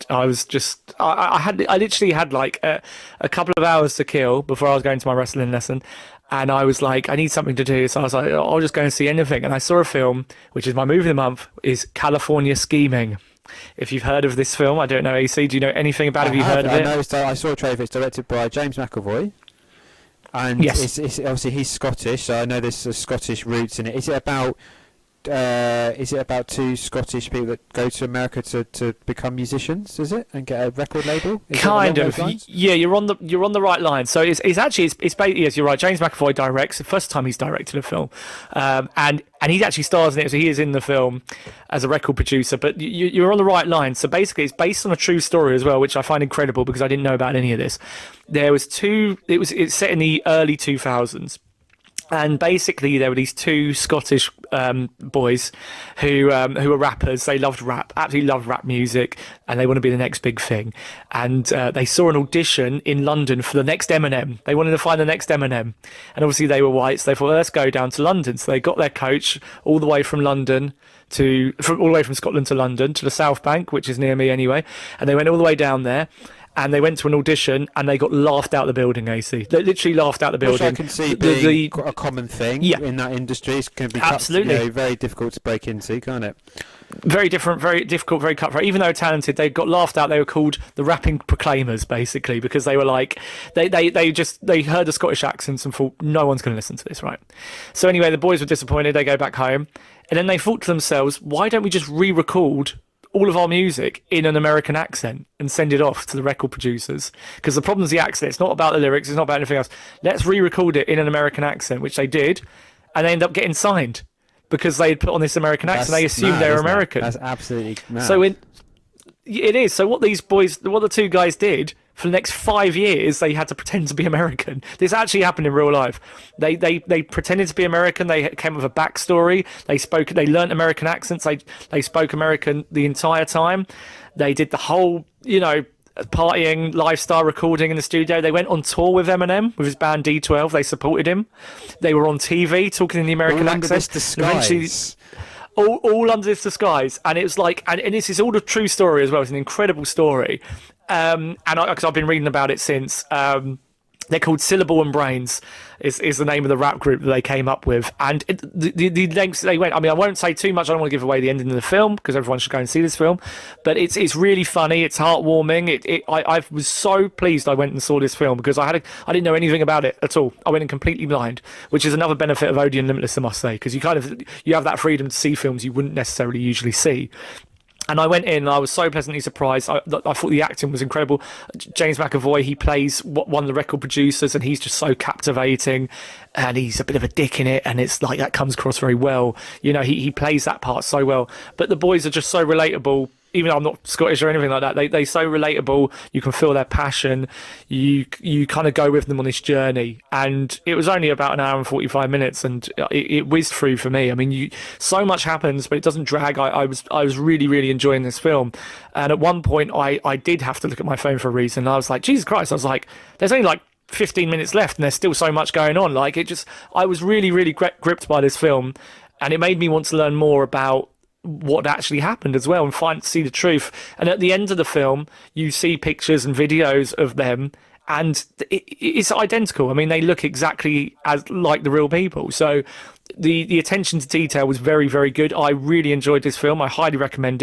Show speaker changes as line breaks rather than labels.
I was just, I literally had like a couple of hours to kill before I was going to my wrestling lesson. And I was like, I need something to do. So I was like, I'll just go and see anything. And I saw a film, which is my movie of the month, is California Scheming. If you've heard of this film, I don't know, AC, do you know anything about it? Have you heard of
I
it?
know. I saw a trailer. It's directed by James McAvoy, and
Yes.
it's obviously he's Scottish, so I know there's Scottish roots in it. Is it about two Scottish people that go to America to become musicians? Is it, and get a record label? Is it along
Kind
those
of,
lines?
yeah. You're on the right line. So it's actually it's basically, yes, you're right. James McAvoy directs. The first time he's directed a film, and he actually stars in it. So he is in the film as a record producer. But you're on the right line. So basically, it's based on a true story as well, which I find incredible because I didn't know about any of this. There was two. It's set in the early 2000s. And basically, there were these two Scottish boys who were rappers. They loved rap, absolutely loved rap music, and they want to be the next big thing. And they saw an audition in London for the next Eminem. They wanted to find the next Eminem, and obviously they were white, so they thought, well, let's go down to London. So they got their coach all the way from London all the way from Scotland to London to the South Bank, which is near me anyway. And they went all the way down there. And they went to an audition and they got laughed out the building, AC. They literally laughed out the
Which
building.
I can see being a common thing in that industry. It's going to be
absolutely
very difficult to break into, can't it?
Very different, very difficult, very cutthroat. Even though talented, they got laughed out. They were called the rapping proclaimers, basically, because they were like, they heard the Scottish accents and thought, no one's going to listen to this, right? So anyway, the boys were disappointed. They go back home, and then they thought to themselves, why don't we just re-record all of our music in an American accent and send it off to the record producers? Because the problem is the accent. It's not about the lyrics. It's not about anything else. Let's re-record it in an American accent, which they did, and they ended up getting signed because they had put on this American accent. They assumed they were American.
That's absolutely mad.
So it is. So what the two guys did for the next 5 years, they had to pretend to be American. This actually happened in real life. They pretended to be American. They came with a backstory. They learnt American accents. They spoke American the entire time. They did the whole, partying lifestyle recording in the studio. They went on tour with Eminem with his band D12. They supported him. They were on TV talking in the American
all under
accent.
this
Eventually,
disguise.
all under this disguise, and it was like, and this is all a true story as well. It's an incredible story, because I've been reading about it since. They're called Syllable and Brains, is the name of the rap group that they came up with, and the lengths they went. I mean, I won't say too much. I don't want to give away the ending of the film because everyone should go and see this film. But it's really funny. It's heartwarming. I was so pleased I went and saw this film because I didn't know anything about it at all. I went in completely blind, which is another benefit of Odeon Limitless, I must say, because you have that freedom to see films you wouldn't necessarily usually see. And I went in and I was so pleasantly surprised. I thought the acting was incredible. James McAvoy, he plays one of the record producers, and he's just so captivating, and he's a bit of a dick in it, and it's like that comes across very well. He plays that part so well. But the boys are just so relatable. Even though I'm not Scottish or anything like that, they're so relatable. You can feel their passion. You kind of go with them on this journey. And it was only about an hour and 45 minutes, and it whizzed through for me. I mean, so much happens, but it doesn't drag. I was really, really enjoying this film. And at one point, I did have to look at my phone for a reason. I was like, Jesus Christ! I was like, there's only like 15 minutes left, and there's still so much going on. Like I was really, really gripped by this film, and it made me want to learn more about what actually happened as well and see the truth. And at the end of the film, you see pictures and videos of them, and it's identical. I mean, they look exactly as like the real people. So the attention to detail was very, very good. I really enjoyed this film. I highly recommend it.